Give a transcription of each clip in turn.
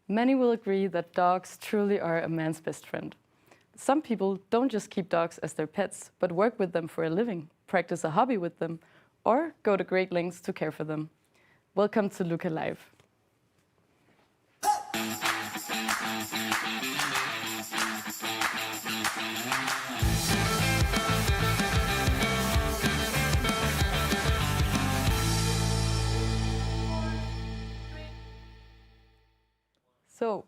Many will agree that dogs truly are a man's best friend. Some people don't just keep dogs as their pets, but work with them for a living, practice a hobby with them, or go to great lengths to care for them. Welcome to Luca Live. So,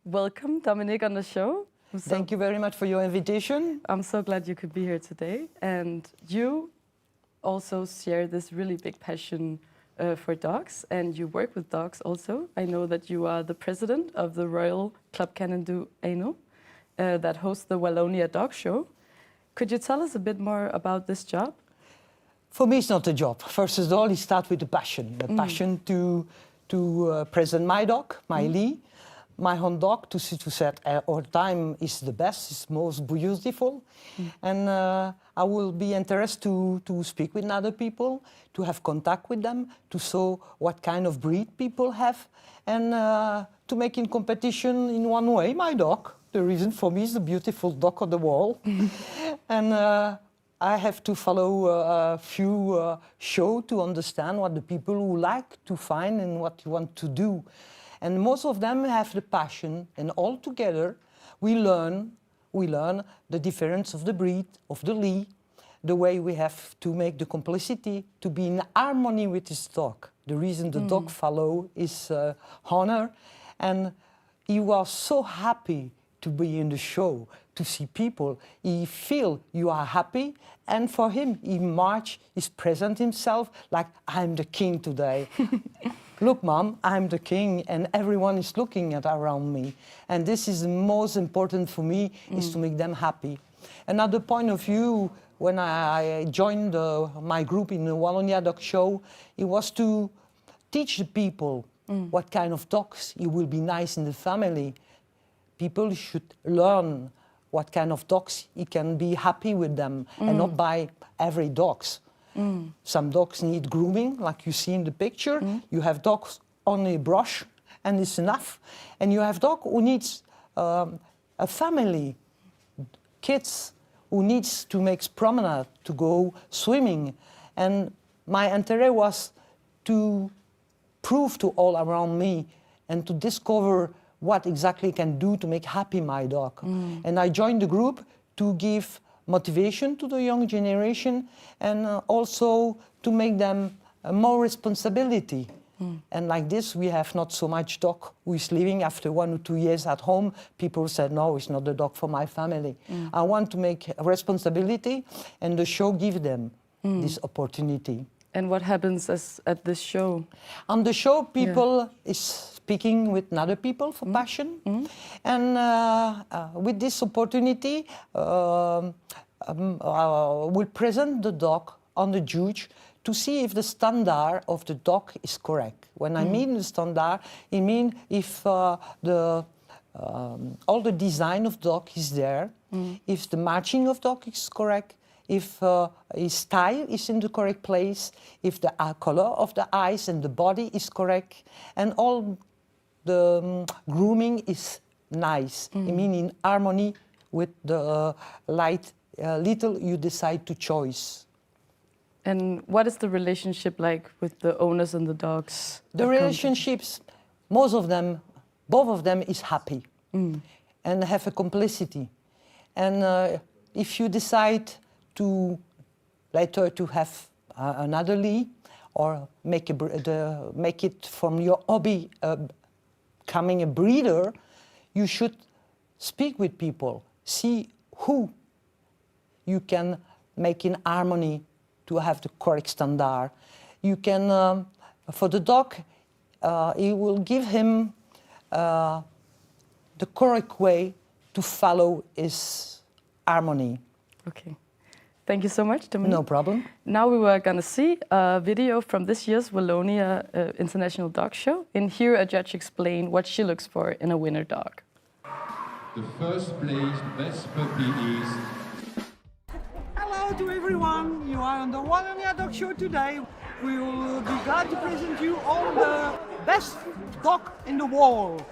welcome, Dominique, on the show. Thank you very much for your invitation. I'm so glad you could be here today. And you also share this really big passion for dogs, and you work with dogs also. I know that you are the president of the Royal Club Canin du Hainaut that hosts the Wallonia Dog Show. Could you tell us a bit more about this job? For me, it's not a job. First of all, it starts with the passion to present my dog, my Lee. My own dog, to set all time is the best, is most beautiful. And I will be interested to speak with other people, to have contact with them, to show what kind of breed people have, and to make in competition in one way my dog. The reason for me is the beautiful dog on the wall. And I have to follow a few shows to understand what the people who like to find and what you want to do. And most of them have the passion, and all together we learn the difference of the breed, of the Lee, the way we have to make the complicity to be in harmony with this dog. The reason the dog follow is honor, and he was so happy to be in the show, to see people. He feel you are happy, and for him, he march, he present himself like, I'm the king today. Look, Mom, I'm the king, and everyone is looking at around me. And this is the most important for me, is to make them happy. Another point of view, when I joined my group in the Wallonia Dog Show, it was to teach the people what kind of dogs it will be nice in the family. People should learn what kind of dogs you can be happy with them, and not buy every dogs. Some dogs need grooming, like you see in the picture. You have dogs only brush, and it's enough. And you have dog who needs a family, kids who needs to make promenade, to go swimming. And my interest was to prove to all around me and to discover what exactly I can do to make happy my dog. And I joined the group to give motivation to the young generation, and also to make them more responsibility. And like this, we have not so much dog who is living after 1 or 2 years at home. People said, no, it's not the dog for my family. I want to make a responsibility, and the show give them this opportunity. And what happens at this show? On the show, people is speaking with other people for passion. And with this opportunity, we'll present the dog on the judge to see if the standard of the dog is correct. When I mean the standard, I mean if all the design of dog is there, if the matching of dog is correct, if his style is in the correct place, if the color of the eyes and the body is correct, and all the grooming is nice. I mean in harmony with the little you decide to choose. And what is the relationship like with the owners and the dogs? The relationships, most of them, both of them is happy and have a complicity. And if you decide to later to have another Lee, or make it from your hobby becoming a breeder, you should speak with people, see who you can make in harmony to have the correct standard. You can, for the dog, it will give him the correct way to follow his harmony. Okay. Thank you so much, Dominique. No problem. Now we were going to see a video from this year's Wallonia International Dog Show, and hear a judge explain what she looks for in a winner dog. The first place best puppy is... Hello to everyone, you are on the Wallonia Dog Show today. We will be glad to present you all the best dog in the world.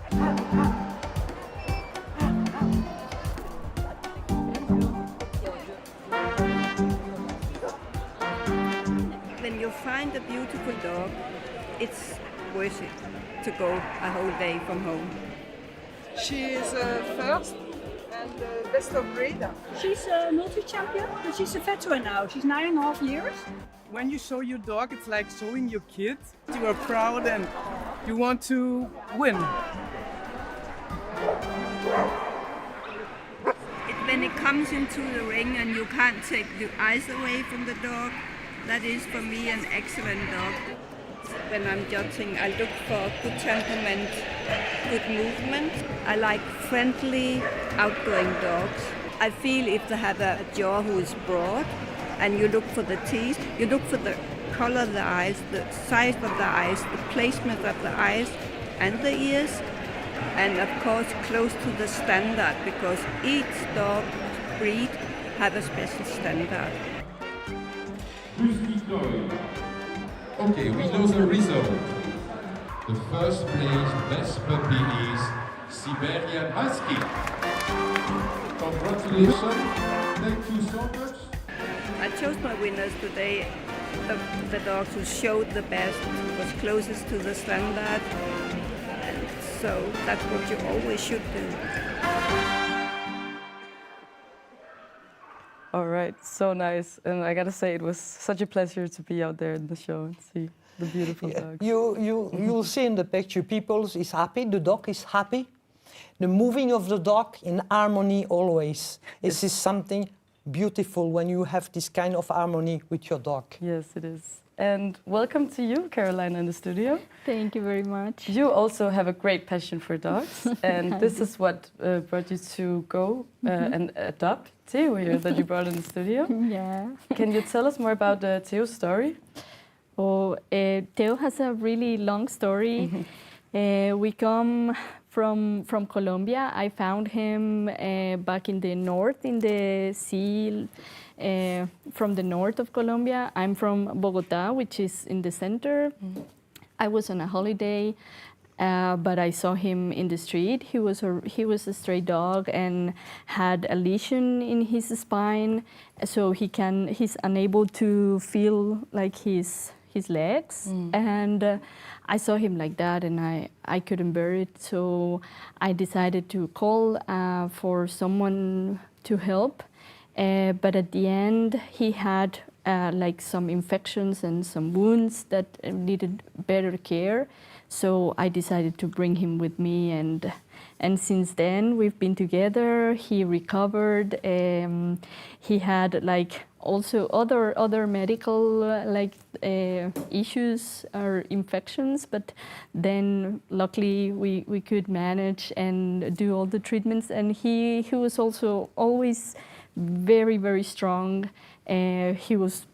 you find a beautiful dog, it's worth it to go a whole day from home. She is first and best of breed. She's a multi-champion, but she's a veteran now. She's 9.5 years. When you show your dog, it's like showing your kid. You are proud and you want to win. When it comes into the ring and you can't take your eyes away from the dog, that is for me an excellent dog. When I'm judging, I look for good temperament, good movement. I like friendly, outgoing dogs. I feel if they have a jaw who is broad, and you look for the teeth, you look for the color of the eyes, the size of the eyes, the placement of the eyes and the ears, and of course close to the standard, because each dog breed have a special standard. Okay, we know the result. The first place best puppy is Siberian Husky. Congratulations. Thank you so much. I chose my winners today, the dogs who showed the best, was closest to the standard, and so that's what you always should do. All right, so nice. And I gotta say, it was such a pleasure to be out there in the show and see the beautiful dogs. You'll see in the picture, people is happy, the dog is happy. The moving of the dog in harmony always. This is something beautiful when you have this kind of harmony with your dog. Yes, it is. And welcome to you, Caroline, in the studio. Thank you very much. You also have a great passion for dogs, and this is what brought you to go and adopt Theo here that you brought in the studio. Yeah. Can you tell us more about Theo's story? Oh, Theo has a really long story. We come from Colombia. I found him back in the north, in the sea, from the north of Colombia. I'm from Bogota, which is in the center. I was on a holiday, but I saw him in the street. He was a stray dog and had a lesion in his spine, so he's unable to feel like his legs. And I saw him like that, and I couldn't bear it, so I decided to call for someone to help. But at the end, he had like some infections and some wounds that needed better care. So I decided to bring him with me, and since then we've been together. He recovered. He had like also other medical issues or infections, but then luckily we could manage and do all the treatments. And he was also always very, very strong. He was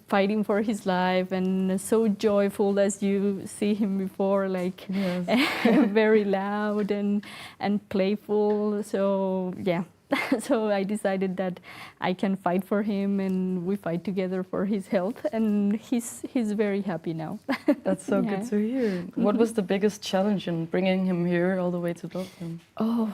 fighting for his life and so joyful, as you see him before, like very loud and playful. So yeah, so I decided that I can fight for him, and we fight together for his health, and he's very happy now. That's so good to hear. What was the biggest challenge in bringing him here all the way to Belgium? Oh,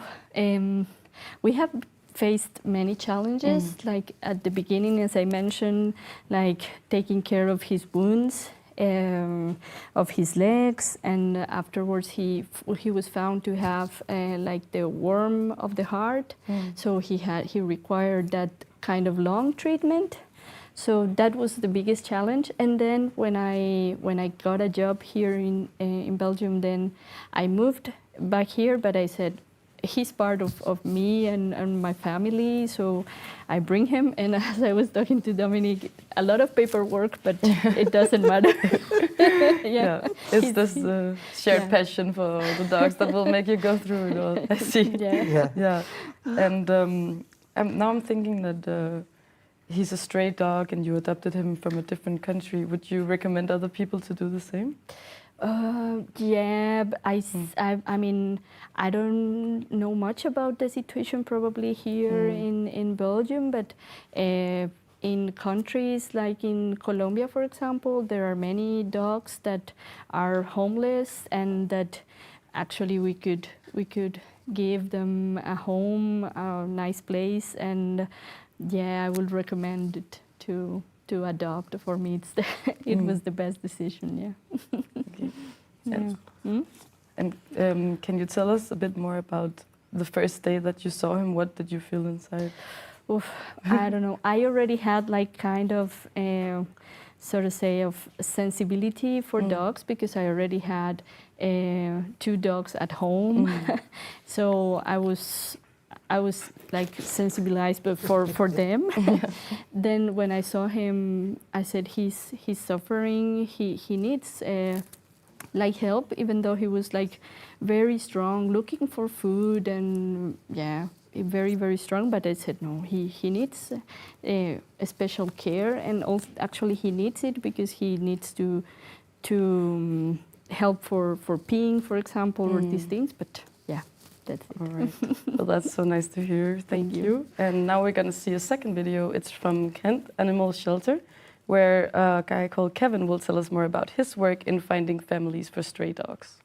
we have faced many challenges, like at the beginning, as I mentioned, like taking care of his wounds, of his legs, and afterwards he was found to have like the worm of the heart, so he required that kind of long treatment. So that was the biggest challenge. And then when I got a job here in Belgium, then I moved back here, but I said, he's part of me and my family, so I bring him. And as I was talking to Dominique, a lot of paperwork, but it doesn't matter. It's this shared passion for the dogs that will make you go through it all. I see. And now I'm thinking that he's a stray dog and you adopted him from a different country. Would you recommend other people to do the same? Yeah, I mean, I don't know much about the situation probably here in Belgium, but in countries like in Colombia, for example, there are many dogs that are homeless, and that actually we could give them a home, a nice place, and yeah, I would recommend it to adopt. For me, it was the best decision. Yeah. Okay. Yeah. And can you tell us a bit more about the first day that you saw him? What did you feel inside? Oof, I don't know. I already had like kind of, so to say, of sensibility for dogs because I already had 2 dogs at home. So I was like sensibilized, but for them. Then when I saw him, I said he's suffering. He needs like help, even though he was like very strong, looking for food, and yeah, very, very strong. But I said no, he needs a special care, and also actually he needs it because he needs to help for peeing, for example, or these things. But yeah, that's it. All right. Well, that's so nice to hear. Thank you. And now we're going to see a second video. It's from Kent Animal Shelter, where a guy called Kevin will tell us more about his work in finding families for stray dogs.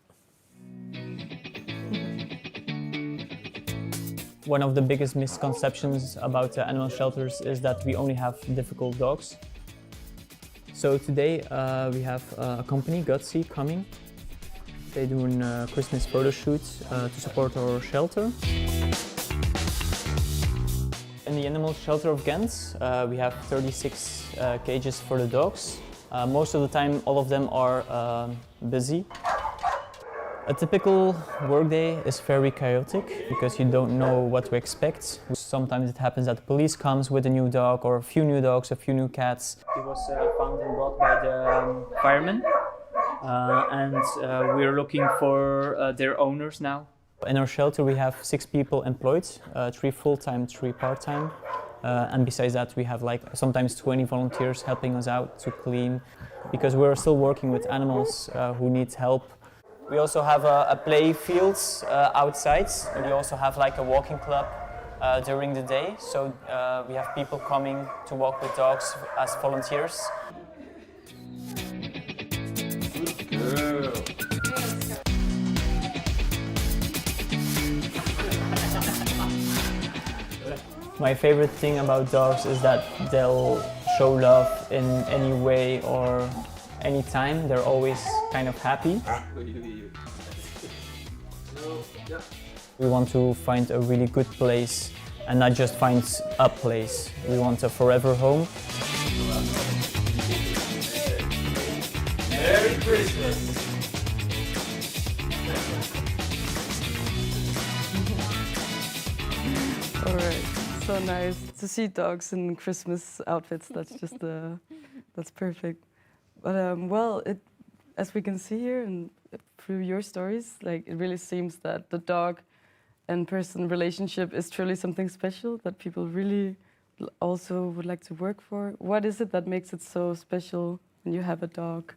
One of the biggest misconceptions about animal shelters is that we only have difficult dogs. So today we have a company, Gutsy, coming. They're doing Christmas photo shoots to support our shelter. In the animal shelter of Ghent, we have 36 cages for the dogs. Most of the time, all of them are busy. A typical workday is very chaotic because you don't know what to expect. Sometimes it happens that the police comes with a new dog or a few new dogs, a few new cats. It was found and brought by the firemen, and we're looking for their owners now. In our shelter we have 6 people employed, 3 full-time, 3 part-time. And besides that we have like sometimes 20 volunteers helping us out to clean, because we're still working with animals who need help. We also have a play fields outside. We also have like a walking club during the day. So we have people coming to walk with dogs as volunteers. Good girl. My favorite thing about dogs is that they'll show love in any way or any time. They're always kind of happy. We want to find a really good place and not just find a place. We want a forever home. Merry Christmas! All right. So nice to see dogs in Christmas outfits. That's just that's perfect. But well, as we can see here and through your stories, like it really seems that the dog and person relationship is truly something special that people really also would like to work for. What is it that makes it so special when you have a dog?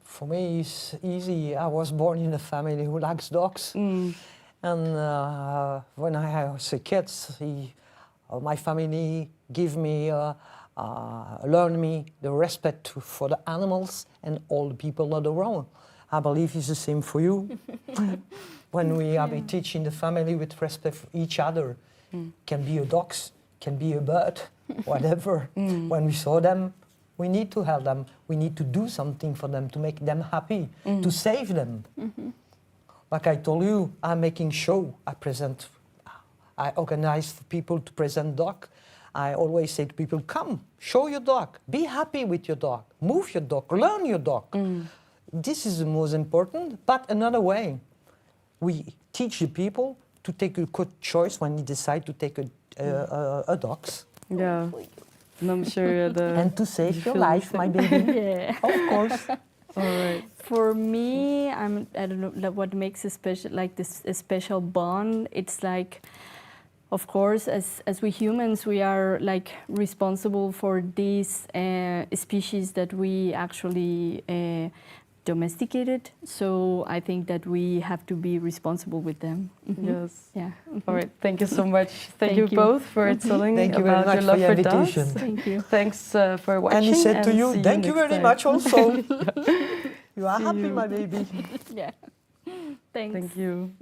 For me, it's easy. I was born in a family who likes dogs. And when I was a kid, my family gave me, learned me the respect for the animals and all the people around. I believe it's the same for you. When we are teaching the family with respect for each other, can be a dog, can be a bird, whatever. When we saw them, we need to help them. We need to do something for them to make them happy, to save them. Like I told you, I'm making show. I organize for people to present dog. I always say to people, come, show your dog. Be happy with your dog. Move your dog, learn your dog. This is the most important, but another way. We teach the people to take a good choice when they decide to take a dog. Yeah, and I'm sure and to save your life, my baby. Yeah. Of course. All right. For me, I don't know like what makes a special, like this a special bond. It's like, of course, as we humans, we are like responsible for these species that we actually domesticated. So I think that we have to be responsible with them. Yes. Yeah. All right. Thank you so much. Thank you both for telling Thank you very about your much love for for your dogs. invitation. Thank you. Thanks for watching. And he said to and you, see thank you next very time. much also. You are See happy, you. my baby. Yeah. Thanks. Thank you.